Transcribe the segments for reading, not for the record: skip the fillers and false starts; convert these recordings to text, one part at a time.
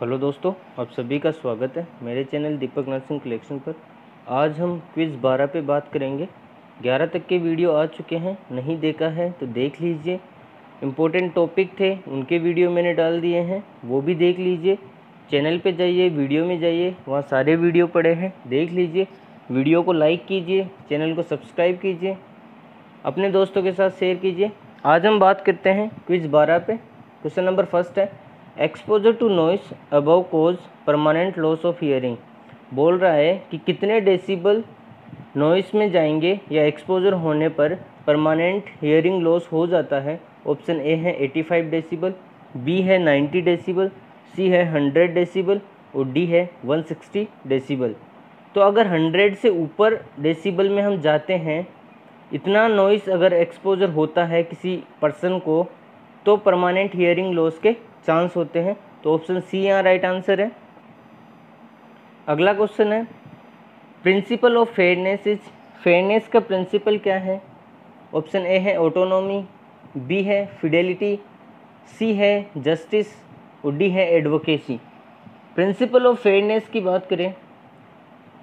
Hello दोस्तों, आप सभी का स्वागत है मेरे चैनल दीपक नर्सिंग कलेक्शन पर। आज हम क्विज़ 12 पे बात करेंगे। 11 तक के वीडियो आ चुके हैं, नहीं देखा है तो देख लीजिए। इम्पोर्टेंट टॉपिक थे, उनके वीडियो मैंने डाल दिए हैं, वो भी देख लीजिए। चैनल पे जाइए, वीडियो में जाइए, वहाँ सारे वीडियो पड़े हैं, देख लीजिए। वीडियो को लाइक कीजिए, चैनल को सब्सक्राइब कीजिए, अपने दोस्तों के साथ शेयर कीजिए। आज हम बात करते हैं क्विज़ 12 पे। क्वेश्चन नंबर फर्स्ट है, exposure to noise above cause permanent loss of hearing. बोल रहा है कि कितने डेसिबल नॉइस में जाएंगे या एक्सपोजर होने पर परमानेंट हियरिंग लॉस हो जाता है। ऑप्शन ए है 85 डेसिबल, बी है 90 डेसिबल, सी है 100 डेसिबल और डी है 160 डेसिबल। तो अगर 100 से ऊपर डेसिबल में हम जाते हैं, इतना नॉइस अगर एक्सपोजर होता है किसी पर्सन को, तो परमानेंट हियरिंग लॉस के चांस होते हैं। तो ऑप्शन सी यहाँ राइट आंसर है। अगला क्वेश्चन है, principle of fairness is. Fairness का प्रिंसिपल क्या है। ऑप्शन ए है ऑटोनॉमी, बी है फिडेलिटी, सी है जस्टिस और डी है एडवोकेसी। प्रिंसिपल ऑफ फेयरनेस की बात करें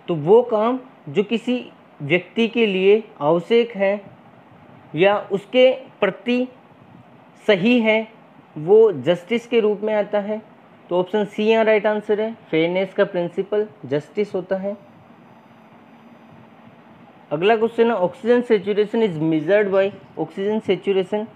तो वो काम जो किसी व्यक्ति के लिए आवश्यक है या उसके प्रति सही है, वो जस्टिस के रूप में आता है। तो ऑप्शन सी यहाँ राइट आंसर है। फेयरनेस का प्रिंसिपल जस्टिस होता है। अगला क्वेश्चन है, oxygen saturation is measured by. Oxygen saturation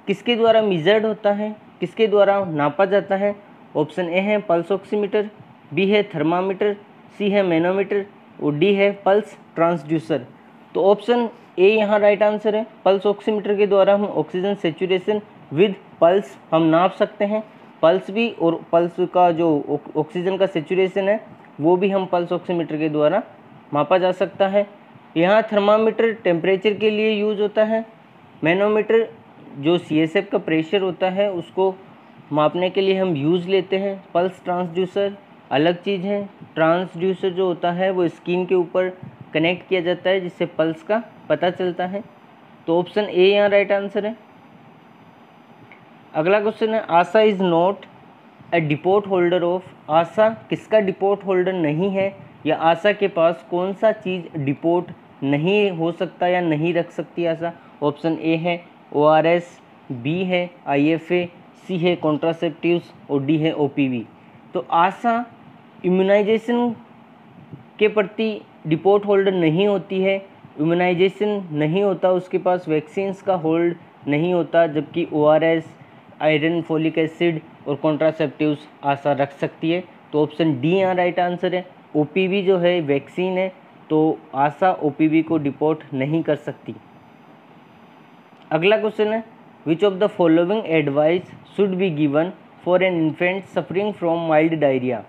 किसके द्वारा मेजर्ड होता है, किसके द्वारा नापा जाता है। ऑप्शन ए है पल्स ऑक्सीमीटर, बी है थर्मामीटर, सी है मैनोमीटर और डी है पल्स ट्रांसड्यूसर। तो ऑप्शन ए यहाँ राइट आंसर है। पल्स ऑक्सीमीटर के द्वारा हम ऑक्सीजन सेचुरेशन विद पल्स हम नाप सकते हैं। पल्स भी और पल्स का जो ऑक्सीजन का सेचुरेशन है वो भी हम पल्स ऑक्सीमीटर के द्वारा मापा जा सकता है। यहाँ थर्मामीटर टेम्परेचर के लिए यूज होता है। मैनोमीटर जो CSF का प्रेशर होता है उसको मापने के लिए हम यूज़ लेते हैं। पल्स ट्रांसड्यूसर अलग चीज़ है। ट्रांसड्यूसर जो होता है वो स्किन के ऊपर कनेक्ट किया जाता है जिससे पल्स का पता चलता है। तो ऑप्शन ए यहाँ राइट आंसर है। अगला क्वेश्चन है, Asha is not a depot holder of. Asha किसका डिपोट होल्डर नहीं है, या आशा के पास कौन सा चीज़ डिपोट नहीं हो सकता या नहीं रख सकती आशा। ऑप्शन ए है ORS, बी है IFA, सी है कॉन्ट्रासेप्टिव्स और डी है OPV। तो आशा इम्यूनाइजेशन के प्रति डिपोट होल्डर नहीं होती है। इम्यूनाइजेशन नहीं होता उसके पास, वैक्सीन्स का होल्ड नहीं होता, जबकि ORS, आयरन, फोलिक एसिड और कॉन्ट्रासेप्टिव्स आशा रख सकती है। तो ऑप्शन डी यहाँ राइट आंसर है। OPV जो है वैक्सीन है, तो आशा OPV को डिपोट नहीं कर सकती। अगला क्वेश्चन है, which of the following advice should be given for an infant suffering from mild diarrhoea.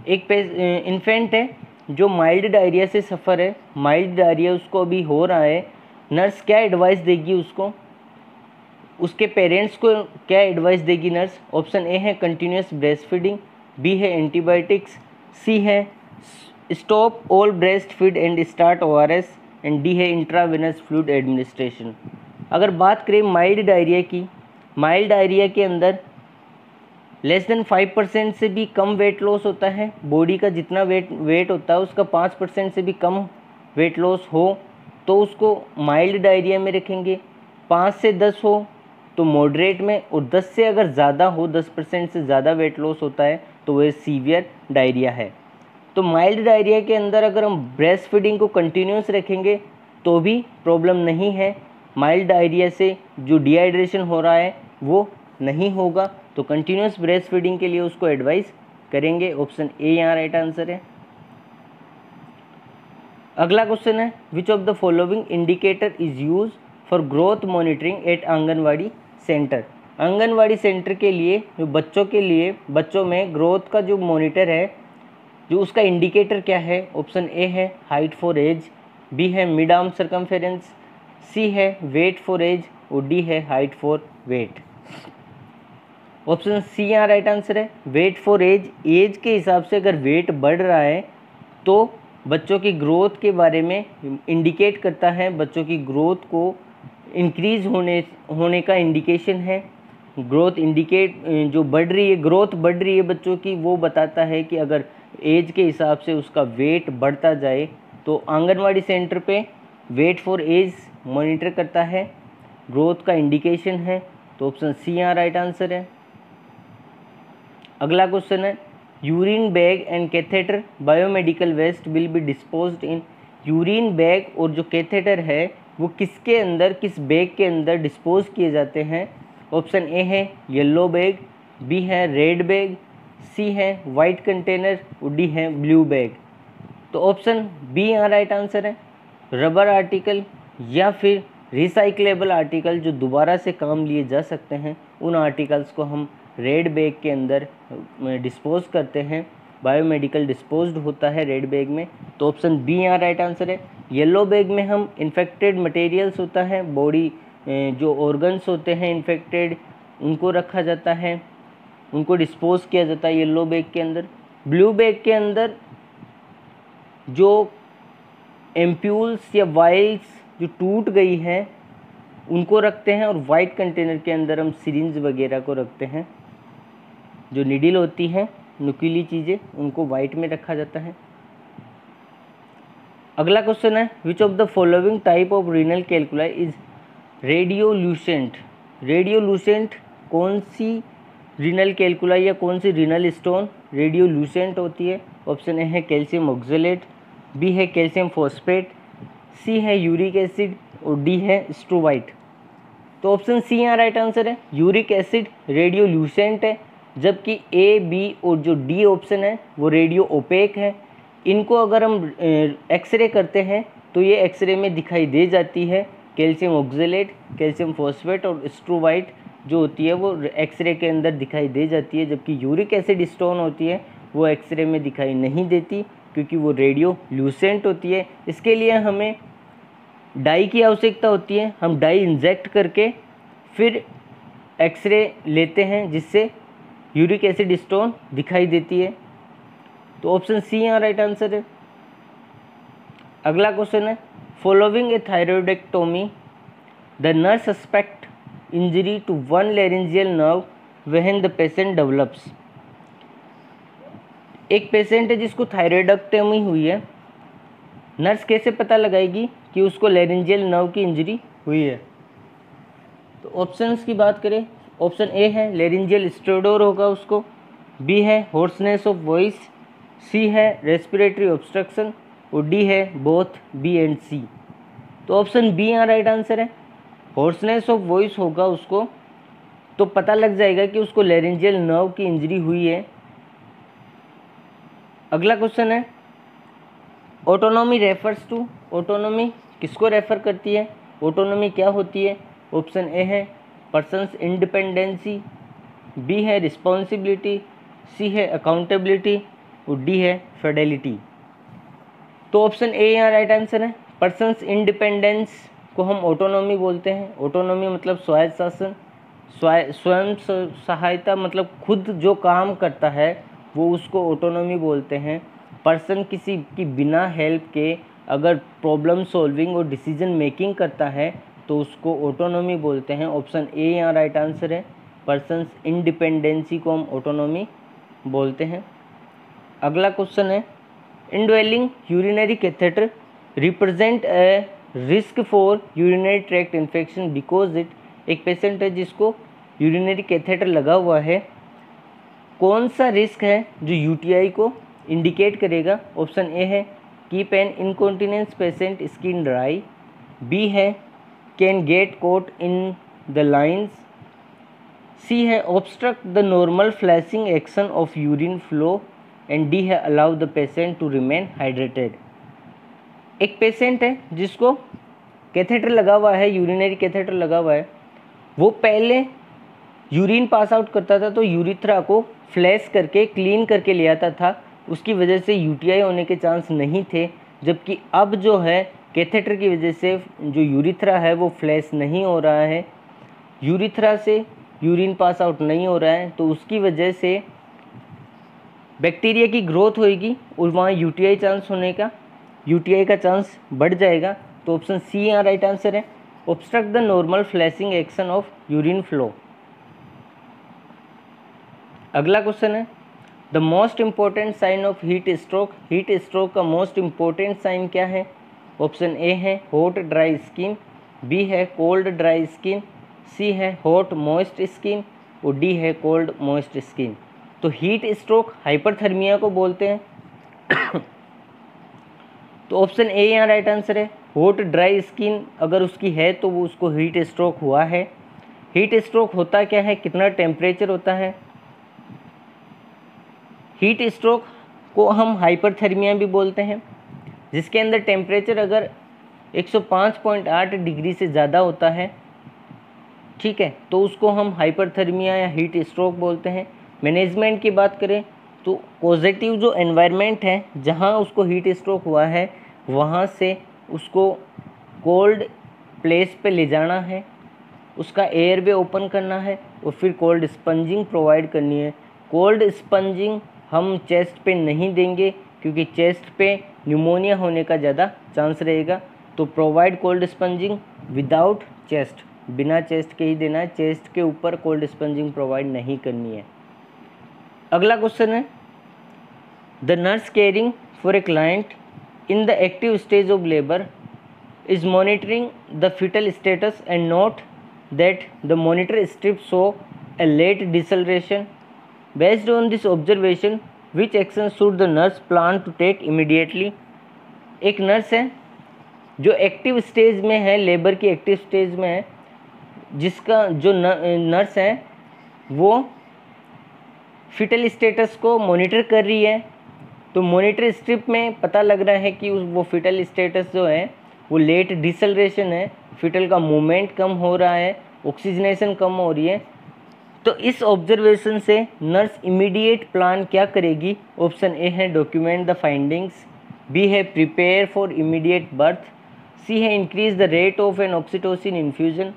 एक इन्फेंट है जो माइल्ड डायरिया से सफ़र है, माइल्ड डायरिया उसको अभी हो रहा है, नर्स क्या एडवाइस देगी उसको, उसके पेरेंट्स को क्या एडवाइस देगी नर्स। ऑप्शन ए है कंटिन्यूस ब्रेस्ट फीडिंग, बी है एंटीबायोटिक्स, सी है stop all breast feed and start ORS and D है इंट्रावेनस फ्लूइड एडमिनिस्ट्रेशन। अगर बात करें माइल्ड डायरिया की, माइल्ड डायरिया के अंदर लेस देन 5% से भी कम वेट लॉस होता है। बॉडी का जितना वेट होता है उसका 5% से भी कम वेट लॉस हो तो उसको माइल्ड डायरिया में रखेंगे। 5 से 10 हो तो मॉडरेट में, और 10 से अगर ज़्यादा हो, 10% से ज़्यादा वेट लॉस होता है तो वह सीवियर डायरिया है। तो माइल्ड डायरिया के अंदर अगर हम ब्रेस्ट फीडिंग को कंटिन्यूस रखेंगे तो भी प्रॉब्लम नहीं है। माइल्ड डायरिया से जो डिहाइड्रेशन हो रहा है वो नहीं होगा, तो कंटिन्यूस ब्रेस्ट फीडिंग के लिए उसको एडवाइस करेंगे। ऑप्शन ए यहाँ राइट आंसर है। अगला क्वेश्चन है, which of the following indicator is use for growth monitoring at anganwadi centre. Anganwadi centre के लिए जो बच्चों के लिए, बच्चों में ग्रोथ का जो मॉनिटर है, जो उसका इंडिकेटर क्या है। ऑप्शन ए है हाइट फॉर एज, बी है मिड आर्म सर्कमफेरेंस, सी है वेट फॉर एज और डी है height for weight. Option C यहाँ राइट आंसर है। वेट फॉर एज, एज के हिसाब से अगर वेट बढ़ रहा है तो बच्चों की ग्रोथ के बारे में इंडिकेट करता है, बच्चों की ग्रोथ को इंक्रीज होने का इंडिकेशन है। ग्रोथ इंडिकेट जो बढ़ रही है, ग्रोथ बढ़ रही है बच्चों की, वो बताता है कि अगर एज के हिसाब से उसका वेट बढ़ता जाए तो आंगनवाड़ी सेंटर पे वेट फॉर एज मॉनिटर करता है, ग्रोथ का इंडिकेशन है। तो ऑप्शन सी यहाँ राइट आंसर है। अगला क्वेश्चन है, urine bag and catheter biomedical waste will be disposed in. Urine bag और जो कैथेटर है वो किसके अंदर, किस बैग के अंदर डिस्पोज किए जाते हैं? ऑप्शन ए है येलो बैग, बी है रेड बैग, सी है वाइट कंटेनर और डी है ब्लू बैग। तो ऑप्शन बी यहाँ राइट आंसर है। रबर आर्टिकल या फिर रिसाइक्लेबल आर्टिकल जो दोबारा से काम लिए जा सकते हैं, उन आर्टिकल्स को हम रेड बैग के अंदर डिस्पोज करते हैं। बायोमेडिकल डिस्पोज्ड होता है रेड बैग में। तो ऑप्शन बी यहाँ राइट आंसर है। येलो बैग में हम इन्फेक्टेड मटेरियल्स होता है, बॉडी जो ऑर्गन्स होते हैं इन्फेक्टेड, उनको रखा जाता है, उनको डिस्पोज किया जाता है येलो बैग के अंदर। ब्लू बैग के अंदर जो एम्प्यूल्स या वाइल्स जो टूट गई हैं उनको रखते हैं, और वाइट कंटेनर के अंदर हम सिरिंज वगैरह को रखते हैं, जो निडिल होती हैं नुकीली चीज़ें, उनको वाइट में रखा जाता है। अगला क्वेश्चन है, which of the following type of renal calculi is radiolucent. Radiolucent कौन सी रीनल कैलकुलाई या कौन सी रीनल स्टोन रेडियोल्यूसेंट होती है? ऑप्शन ए है कैल्शियम ऑक्जेलेट, बी है कैल्शियम फॉस्फेट, सी है यूरिक एसिड और डी है स्ट्रोवाइट। तो ऑप्शन सी यहाँ राइट आंसर है। यूरिक एसिड रेडियोल्यूसेंट है, जबकि ए, बी और जो डी ऑप्शन है वो रेडियो ओपेक है। इनको अगर हम एक्सरे करते हैं तो ये एक्सरे में दिखाई दे जाती है। कैल्शियम ऑक्जेलेट, कैल्शियम फॉस्फेट और स्ट्रोवाइट जो होती है वो एक्सरे के अंदर दिखाई दे जाती है, जबकि यूरिक एसिड स्टोन होती है वो एक्सरे में दिखाई नहीं देती क्योंकि वो रेडियो ल्यूसेंट होती है। इसके लिए हमें डाई की आवश्यकता होती है, हम डाई इंजेक्ट करके फिर एक्सरे लेते हैं जिससे यूरिक एसिड स्टोन दिखाई देती है। तो ऑप्शन सी यहाँ राइट आंसर है। अगला क्वेश्चन है, following a thyroidectomy the nurse suspect injury to one laryngeal nerve when the patient develops. एक पेशेंट है जिसको थायरॉयडेक्टोमी हुई है, नर्स कैसे पता लगाएगी कि उसको लैरिंजियल नर्व की इंजरी हुई है? तो ऑप्शंस की बात करें, ऑप्शन ए है लैरिंजियल स्टोडोर होगा उसको, बी है हॉर्सनेस ऑफ वॉइस, सी है रेस्पिरेटरी ऑब्स्ट्रक्शन और डी है बोथ बी एंड सी। तो ऑप्शन बी यहाँ राइट आंसर है। हॉर्सनेस ऑफ वॉइस होगा उसको तो पता लग जाएगा कि उसको लैरिंजियल नर्व की इंजरी हुई है। अगला क्वेश्चन है, ऑटोनॉमी रेफर्स टू। ऑटोनॉमी किसको रेफर करती है? ऑटोनॉमी क्या होती है? ऑप्शन ए है पर्सन्स इंडिपेंडेंसी, बी है रिस्पॉन्सिबिलिटी, सी है अकाउंटेबिलिटी और डी है फिडेलिटी। तो ऑप्शन ए यहाँ राइट आंसर है। पर्सन्स इंडिपेंडेंस को हम ऑटोनॉमी बोलते हैं। ऑटोनॉमी मतलब स्वायत्त शासन, स्वयं सहायता मतलब खुद जो काम करता है वो उसको ऑटोनॉमी बोलते हैं। पर्सन किसी की बिना हेल्प के अगर प्रॉब्लम सॉल्विंग और डिसीजन मेकिंग करता है तो उसको ऑटोनॉमी बोलते हैं। ऑप्शन ए यहाँ राइट आंसर है। पर्सन्स इंडिपेंडेंसी को हम ऑटोनॉमी बोलते हैं। अगला क्वेश्चन है, indwelling urinary catheter represent a risk for urinary tract infection because it. एक पेशेंट है जिसको यूरिनरी कैथेटर लगा हुआ है, कौन सा रिस्क है जो यूटीआई को इंडिकेट करेगा? ऑप्शन ए है keep an incontinence patient skin dry, B है can get caught in the lines, C है obstruct the normal flashing action of urine flow and D है allow the patient to remain hydrated. एक patient है जिसको catheter लगा हुआ है, urinary catheter लगा हुआ है, वो पहले यूरिन पास आउट करता था तो यूरिथ्रा को फ्लैश करके क्लीन करके ले आता था, उसकी वजह से यूटीआई होने के चांस नहीं थे। जबकि अब जो है कैथेटर की वजह से जो यूरिथ्रा है वो फ्लैश नहीं हो रहा है, यूरिथ्रा से यूरिन पास आउट नहीं हो रहा है, तो उसकी वजह से बैक्टीरिया की ग्रोथ होएगी और वहाँ यूटीआई चांस होने का, यूटीआई का चांस बढ़ जाएगा। तो ऑप्शन सी यहाँ राइट आंसर है, obstruct the normal flashing action of urine flow. अगला क्वेश्चन है the most important sign of heat stroke. Heat stroke का मोस्ट इम्पोर्टेंट साइन क्या है? ऑप्शन ए है हॉट ड्राई स्किन, बी है cold dry skin, C है hot moist skin और D है कोल्ड मॉइस्ट स्किन। तो हीट स्ट्रोक हाइपरथर्मिया को बोलते हैं। तो ऑप्शन ए यहाँ राइट आंसर है। हॉट ड्राई स्किन अगर उसकी है तो वो उसको हीट स्ट्रोक हुआ है। हीट स्ट्रोक होता क्या है, कितना टेम्परेचर होता है? हीट स्ट्रोक को हम हाइपरथर्मिया भी बोलते हैं, जिसके अंदर टेम्परेचर अगर 105.8 डिग्री से ज़्यादा होता है, ठीक है, तो उसको हम हाइपरथर्मिया या हीट स्ट्रोक बोलते हैं। मैनेजमेंट की बात करें तो पॉजिटिव जो एनवायरनमेंट है जहाँ उसको हीट स्ट्रोक हुआ है वहाँ से उसको कोल्ड प्लेस पे ले जाना है, उसका एयरवे ओपन करना है और फिर कोल्ड स्पंजिंग प्रोवाइड करनी है। कोल्ड स्पंजिंग हम चेस्ट पे नहीं देंगे क्योंकि चेस्ट पे न्यूमोनिया होने का ज़्यादा चांस रहेगा। तो provide cold spongin without chest, बिना चेस्ट के ही देना है, चेस्ट के ऊपर कोल्ड स्पंजिंग प्रोवाइड नहीं करनी है। अगला क्वेश्चन है the nurse caring for a client in the active stage of labour is monitoring the fetal status and note that the monitor strip show a late deceleration. Based on this observation, which action should the nurse plan to take immediately? एक nurse है जो active stage में है, labour की active stage में है, जिसका जो नर्स है वो फिटल स्टेटस को मॉनिटर कर रही है। तो मॉनिटर स्ट्रिप में पता लग रहा है कि वो फिटल स्टेटस जो है वो लेट डिसलरेशन है, फिटल का मूवमेंट कम हो रहा है, ऑक्सीजनेशन कम हो रही है। तो इस ऑब्जर्वेशन से नर्स इमीडिएट प्लान क्या करेगी? ऑप्शन ए है डॉक्यूमेंट द फाइंडिंग्स, बी है prepare for immediate birth, C है increase the rate of an oxytocin infusion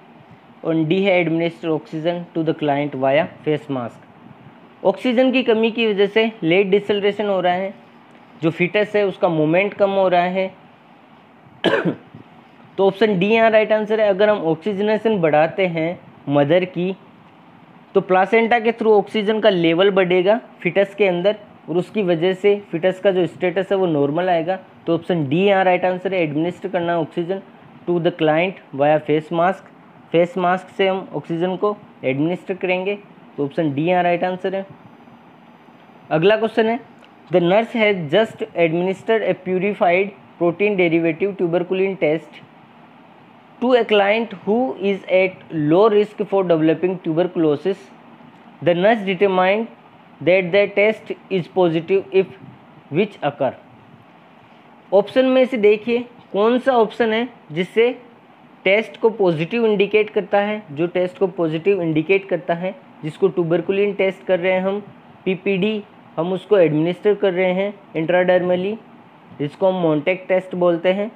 और डी है administer oxygen to the client via face mask. Oxygen की कमी की वजह से लेट डिसलरेशन हो रहा है, जो फिटस है उसका मूवमेंट कम हो रहा है। तो ऑप्शन डी यहाँ राइट आंसर है। अगर हम ऑक्सीजनेशन बढ़ाते हैं मदर की तो प्लासेंटा के थ्रू ऑक्सीजन का लेवल बढ़ेगा फिटस के अंदर और उसकी वजह से फिटस का जो स्टेटस है वो नॉर्मल आएगा। तो ऑप्शन डी यहाँ राइट आंसर है। एडमिनिस्टर करना है oxygen to the client via face mask, face mask से हम ऑक्सीजन को एडमिनिस्टर करेंगे। तो ऑप्शन डी यहाँ राइट आंसर है। अगला क्वेश्चन है the nurse has just administered a purified protein derivative tuberculin test to a client who is at low risk for developing tuberculosis. The nurse determined that the test is positive if which occur. Option में से देखिए कौन सा option है जिससे test को positive indicate करता है। जो टेस्ट को पॉजिटिव इंडिकेट करता है, जिसको ट्यूबरकुलिन टेस्ट कर रहे हैं हम, पीपीडी हम उसको एडमिनिस्टर कर रहे हैं इंट्राडर्मली, जिसको हम मोन्टेक टेस्ट बोलते हैं।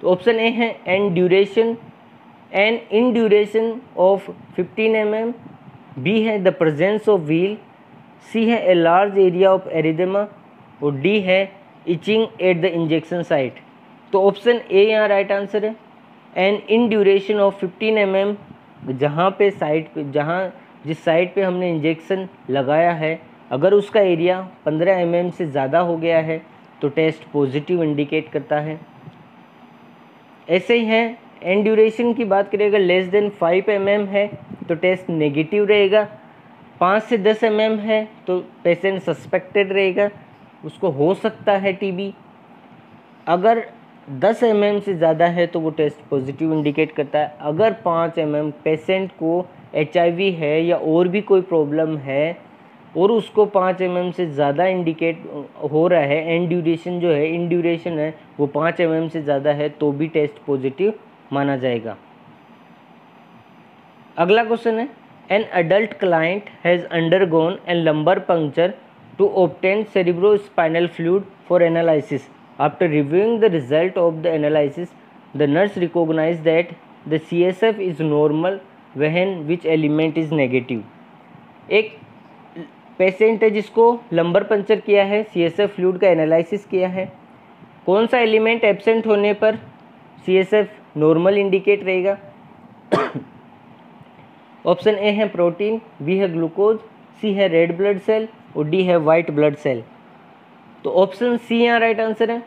तो ऑप्शन ए है an induration of 15 mm, B है the presence of wheal, C है a large area of erythema और डी है itching at the injection site. तो ऑप्शन ए यहाँ राइट आंसर है। An induration of 15 mm, जहाँ पे site पे जिस साइट पे हमने इंजेक्शन लगाया है अगर उसका एरिया 15 mm से ज़्यादा हो गया है तो टेस्ट पॉजिटिव इंडिकेट करता है। ऐसे ही है एंड ड्यूरेशन की बात करें, अगर लेस देन 5 mm है तो टेस्ट नेगेटिव रहेगा, 5 से 10 mm है तो पेशेंट सस्पेक्टेड रहेगा, उसको हो सकता है टीबी। अगर 10 mm से ज़्यादा है तो वो टेस्ट पॉजिटिव इंडिकेट करता है। अगर 5 mm पेशेंट को HIV है या और भी कोई प्रॉब्लम है और उसको 5 mm से ज़्यादा इंडिकेट हो रहा है, एंड ड्यूरेशन जो है इन ड्यूरेशन है वो 5 mm से ज़्यादा है तो भी टेस्ट पॉजिटिव माना जाएगा। अगला क्वेश्चन है an adult client has undergone an lumbar puncture to obtain cerebrospinal fluid for analysis. After reviewing the result of the analysis the nurse recognize that the CSF is normal when which element is negative. एक patient है जिसको lumbar puncture किया है, CSF fluid का analysis किया है, कौन सा एलिमेंट एब्सेंट होने पर CSF नॉर्मल इंडिकेट रहेगा? ऑप्शन ए है प्रोटीन, बी है ग्लूकोज, सी है रेड ब्लड सेल और डी है वाइट ब्लड सेल। तो ऑप्शन सी यहाँ राइट आंसर है।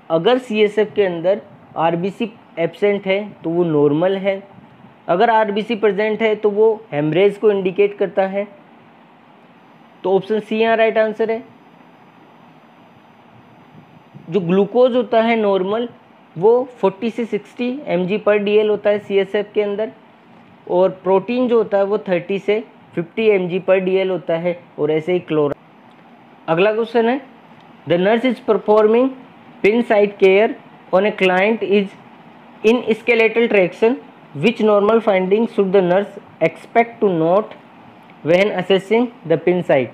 अगर CSF के अंदर RBC एब्सेंट है तो वो नॉर्मल है, अगर RBC प्रेजेंट है तो वो हेमरेज को इंडिकेट करता है। तो ऑप्शन सी यहाँ राइट आंसर है। जो ग्लूकोज होता है नॉर्मल वो 40 से 60 mg/dl होता है CSF के अंदर, और प्रोटीन जो होता है वो 30 से 50 mg/dl होता है, और ऐसे ही क्लोरा। अगला क्वेश्चन है, the nurse is performing pin site care on a client is in skeletal traction, which normal finding should the nurse expect to note when assessing the pin site.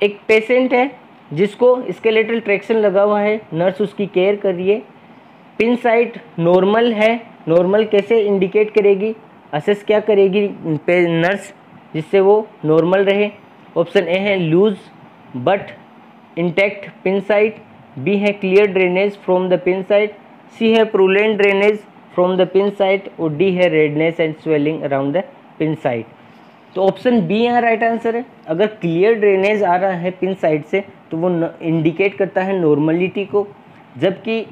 एक पेशेंट है जिसको skeletal traction लगा हुआ है, nurse उसकी care कर रही है, पिन साइट नॉर्मल है। नॉर्मल कैसे इंडिकेट करेगी, असेस क्या करेगी नर्स जिससे वो नॉर्मल रहे। ऑप्शन ए है loose but intact pin site, B है clear drainage from the pin site, C है purulent drainage from the pin site, और डी है redness and swelling around the pin site. तो option B यहाँ right answer है। अगर clear drainage आ रहा है पिन साइड से तो वो इंडिकेट करता है नॉर्मलिटी को, जबकि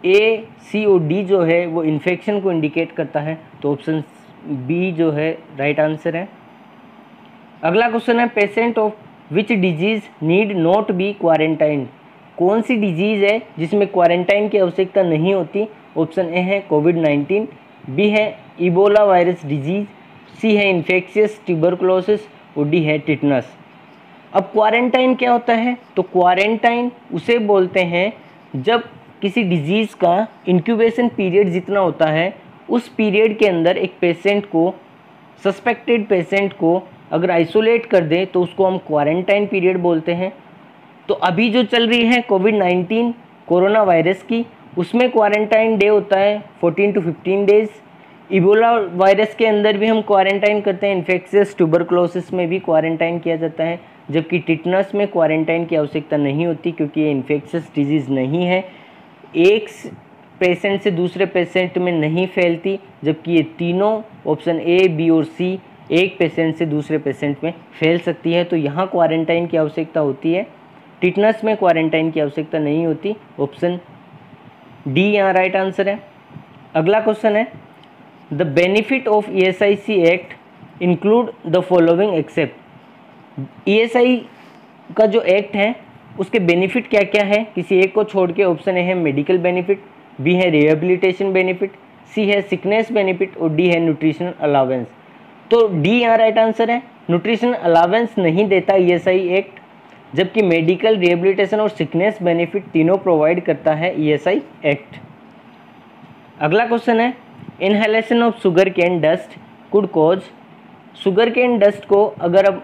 ए, सी और डी जो है वो इन्फेक्शन को इंडिकेट करता है। तो ऑप्शन बी जो है राइट आंसर है। अगला क्वेश्चन है, patient of which disease need not be quarantine. कौन सी डिजीज़ है जिसमें क्वारंटाइन की आवश्यकता नहीं होती। ऑप्शन ए है कोविड-19, बी है इबोला वायरस डिजीज़, सी है इन्फेक्शियस ट्यूबरकुलोसिस और डी है टिटनस। अब क्वारंटाइन क्या होता है, तो क्वारंटाइन उसे बोलते हैं जब किसी डिजीज़ का इंक्यूबेशन पीरियड जितना होता है उस पीरियड के अंदर एक पेशेंट को, सस्पेक्टेड पेशेंट को अगर आइसोलेट कर दे तो उसको हम क्वारंटाइन पीरियड बोलते हैं। तो अभी जो चल रही है कोविड-19 कोरोना वायरस की, उसमें क्वारंटाइन डे होता है 14 to 15 डेज़। इबोला वायरस के अंदर भी हम क्वारंटाइन करते हैं, इन्फेक्शियस ट्यूबरकुलोसिस में भी क्वारंटाइन किया जाता है, जबकि टिटनस में क्वारंटाइन की आवश्यकता नहीं होती क्योंकि ये इन्फेक्शियस डिजीज़ नहीं है, एक पेशेंट से दूसरे पेशेंट में नहीं फैलती, जबकि ये तीनों ऑप्शन ए, बी और सी एक पेशेंट से दूसरे पेशेंट में फैल सकती है। तो यहाँ क्वारंटाइन की आवश्यकता होती है, टिटनस में क्वारंटाइन की आवश्यकता नहीं होती। ऑप्शन डी यहाँ राइट आंसर है। अगला क्वेश्चन है, the benefit of ESIC act include the following except. ESI का जो एक्ट है उसके बेनिफिट क्या क्या है, किसी एक को छोड़ के। ऑप्शन ए है मेडिकल बेनिफिट, बी है रिहेबिलिटेशन बेनिफिट, सी है सिकनेस बेनिफिट और डी है न्यूट्रिशनल अलावेंस। तो डी यहाँ राइट आंसर है। न्यूट्रिशनल अलावेंस नहीं देता ESI एक्ट, जबकि मेडिकल, रिहेबिलिटेशन और सिकनेस बेनिफिट तीनों प्रोवाइड करता है ESI एक्ट। अगला क्वेश्चन है, inhalation of sugar cane dust could cause. Sugar cane dust को अगर अब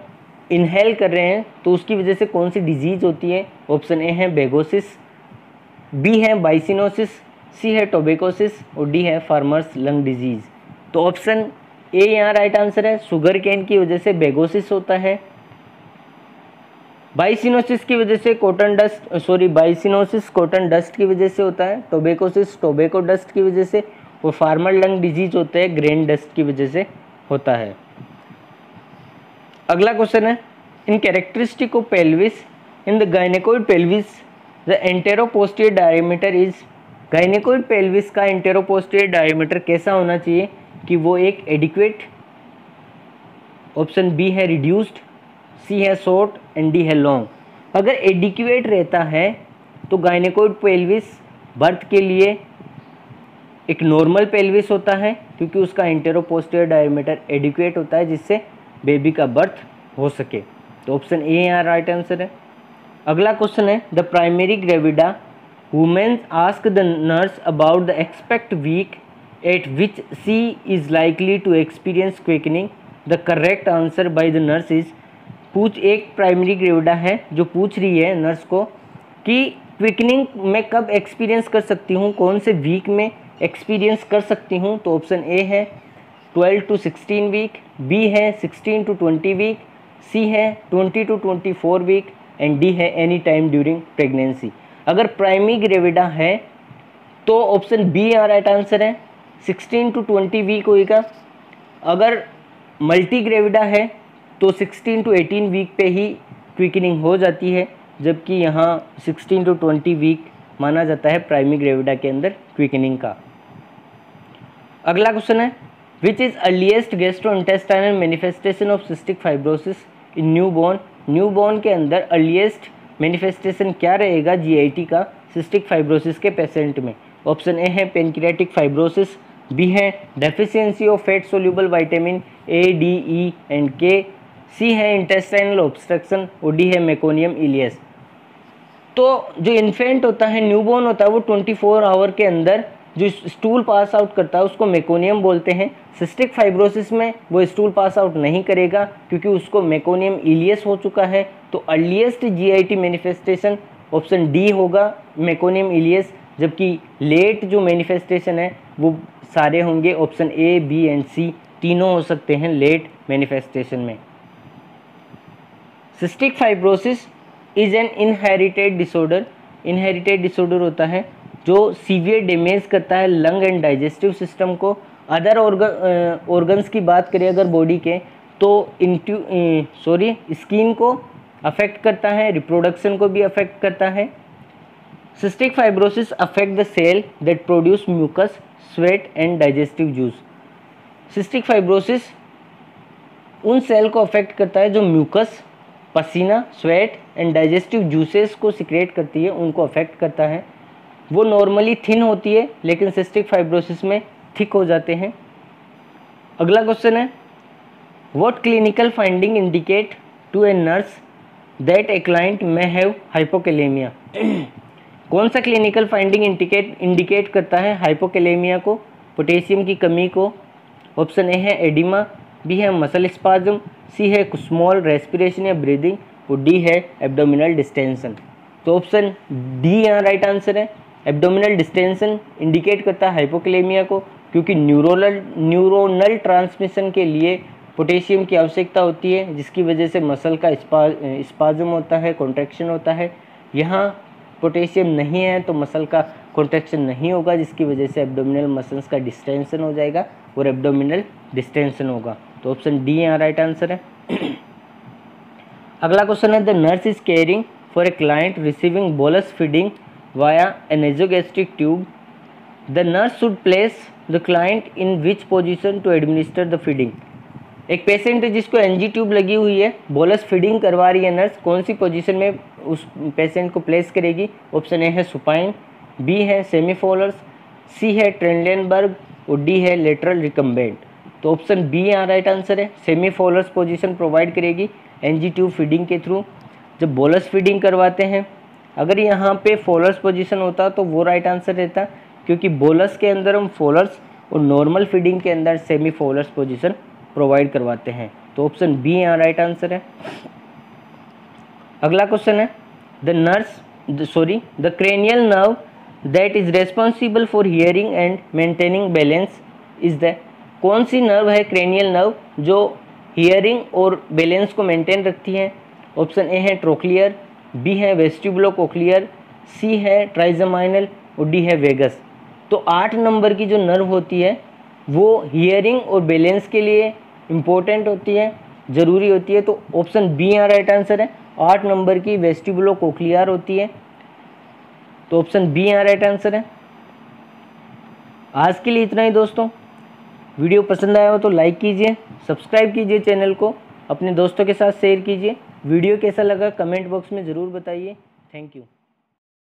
इनहेल कर रहे हैं तो उसकी वजह से कौन सी डिजीज़ होती है। ऑप्शन ए है बेगोसिस, बी है बाइसिनोसिस, सी है टोबेकोसिस और डी है फार्मर्स लंग डिजीज़। तो ऑप्शन ए यहाँ राइट आंसर है। शुगर केन की वजह से बेगोसिस होता है, बाइसिनोसिस की वजह से बाइसिनोसिस कॉटन डस्ट की वजह से होता है, टोबेकोसिस टोबैको डस्ट की वजह से, और फार्मर लंग डिजीज होता है ग्रेन डस्ट की वजह से होता है। अगला क्वेश्चन है, in characteristic of pelvis in the gynaecoid pelvis the anteroposterior diameter is. Gynaecoid pelvis का एंटेरोपोस्टीरियर डायमीटर कैसा होना चाहिए कि वो एक एडिक्वेट। ऑप्शन बी है रिड्यूस्ड, सी है शॉर्ट एंड डी है लॉन्ग। अगर एडिक्वेट रहता है तो गायनेकोइड पेल्विस बर्थ के लिए एक नॉर्मल पेल्विस होता है क्योंकि उसका एंटेरोपोस्टीरियर डायमीटर एडिक्वेट होता है जिससे बेबी का बर्थ हो सके। तो ऑप्शन ए यहाँ राइट आंसर है। अगला क्वेश्चन है, the primary gravida women ask the nurse about the expect week at which she is likely to experience quickening. The correct answer by the nurse is. एक primary gravida है जो पूछ रही है nurse को कि क्विकनिंग में कब एक्सपीरियंस कर सकती हूँ, कौन से वीक में एक्सपीरियंस कर सकती हूँ। तो ऑप्शन ए है 12 to 16 वीक, बी है 16 to 20 वीक, सी है 20 to 24 वीक एंड डी है एनी टाइम ड्यूरिंग प्रेगनेंसी। अगर प्राइमरी ग्रेविडा है तो ऑप्शन बी यहाँ राइट आंसर है, 16 to 20 वीक होएगा। अगर मल्टी ग्रेविडा है तो 16 to 18 वीक पे ही क्विकनिंग हो जाती है, जबकि यहाँ 16 to 20 वीक माना जाता है प्राइमी ग्रेविडा के अंदर क्विकनिंग का। अगला क्वेश्चन है, which is earliest gastrointestinal manifestation of cystic fibrosis in newborn. Newborn के अंदर अर्लीस्ट मैनिफेस्टेशन क्या रहेगा GIT का सिस्टिक फाइब्रोसिस के पेशेंट में। ऑप्शन ए है पेनक्रियाटिक फाइब्रोसिस, बी है deficiency of fat soluble vitamin A, D, E and K, सी है इंटेस्टाइनल ऑब्स्ट्रक्शन और डी है मेकोनियम इलियस। तो जो इन्फेंट होता है, न्यूबॉर्न होता है, वो 24 आवर के अंदर जो स्टूल पास आउट करता है उसको मेकोनियम बोलते हैं। सिस्टिक फाइब्रोसिस में वो स्टूल पास आउट नहीं करेगा क्योंकि उसको मेकोनियम इलियस हो चुका है। तो earliest GIT manifestation option D होगा, मेकोनियम इलियस, जबकि लेट जो मैनिफेस्टेशन है वो सारे होंगे option A, B and C, तीनों हो सकते हैं लेट मैनिफेस्टेशन में। Cystic fibrosis is an inherited disorder. Inherited disorder होता है जो सीवियर डैमेज करता है लंग एंड डाइजेस्टिव सिस्टम को। अदर ऑर्गन्स की बात करें अगर बॉडी के, तो स्किन को अफेक्ट करता है, रिप्रोडक्शन को भी अफेक्ट करता है। Cystic fibrosis affect the cell that produce mucus, sweat and digestive juice. Cystic fibrosis उन सेल को अफेक्ट करता है जो म्यूकस, पसीना, स्वेट एंड डाइजेस्टिव जूसेस को सिक्रेट करती है, उनको अफेक्ट करता है। वो नॉर्मली थिन होती है लेकिन सिस्टिक फाइब्रोसिस में थिक हो जाते हैं। अगला क्वेश्चन है, what clinical finding indicate to a nurse that a client may have hypokalemia. कौन सा क्लिनिकल फाइंडिंग इंडिकेट करता है हाइपोकैलेमिया को, पोटेशियम की कमी को। ऑप्शन ए है एडिमा, बी है मसल स्पाज्म, सी है स्मॉल रेस्पिरेशन या ब्रीदिंग और डी है एब्डोमिनल डिस्टेंशन। तो ऑप्शन डी यहाँ राइट आंसर है। एब्डोमिनल डिस्टेंशन इंडिकेट करता है हाइपोकैलेमिया को क्योंकि न्यूरोनल ट्रांसमिशन के लिए पोटेशियम की आवश्यकता होती है, जिसकी वजह से मसल का स्पाज्म होता है, कॉन्ट्रैक्शन होता है। यहाँ पोटेशियम नहीं है तो मसल का कॉन्ट्रैक्शन नहीं होगा, जिसकी वजह से एब्डोमिनल मसल्स का डिस्टेंशन हो जाएगा और एब्डोमिनल डिस्टेंशन होगा। तो ऑप्शन डी यहाँ राइट आंसर है। अगला क्वेश्चन है, the nurse is caring for a client receiving bolus feeding via a nasogastric tube. The nurse should place the client in which position to administer the feeding. एक patient है जिसको NG tube लगी हुई है, bolus feeding करवा रही है nurse, कौन सी पोजीशन में उस पेशेंट को प्लेस करेगी। ऑप्शन ए है सुपाइन, बी है सेमीफोलर्स, सी है ट्रेंडलेनबर्ग और डी है लेटरल रिकम्बेंट। तो ऑप्शन बी यहाँ राइट आंसर है। सेमीफोलर्स पोजीशन प्रोवाइड करेगी NG ट्यूब फीडिंग के थ्रू जब बोलस फीडिंग करवाते हैं। अगर यहाँ पे फोलर्स पोजीशन होता तो वो राइट आंसर रहता, क्योंकि बोलस के अंदर हम फोलर्स और नॉर्मल फीडिंग के अंदर सेमीफोलर्स पोजीशन प्रोवाइड करवाते हैं। तो ऑप्शन बी यहाँ राइट आंसर है। अगला क्वेश्चन है, the cranial nerve that is responsible for hearing and maintaining balance is the. कौन सी नर्व है क्रेनियल नर्व जो हियरिंग और बैलेंस को मेंटेन रखती है। ऑप्शन ए है ट्रोक्लियर, बी है वेस्टिबुलोकोक्लियर, सी है ट्राइजेमाइनल और डी है वेगस। तो 8 नंबर की जो नर्व होती है वो हियरिंग और बैलेंस के लिए इम्पोर्टेंट होती है, ज़रूरी होती है। तो ऑप्शन बी यहाँ राइट आंसर है। 8 नंबर की वेस्टिबुलोकोक्लियर होती है, तो ऑप्शन बी यहाँ राइट आंसर है। आज के लिए इतना ही दोस्तों। वीडियो पसंद आया हो तो लाइक कीजिए, सब्सक्राइब कीजिए चैनल को, अपने दोस्तों के साथ शेयर कीजिए। वीडियो कैसा लगा कमेंट बॉक्स में ज़रूर बताइए। Thank you.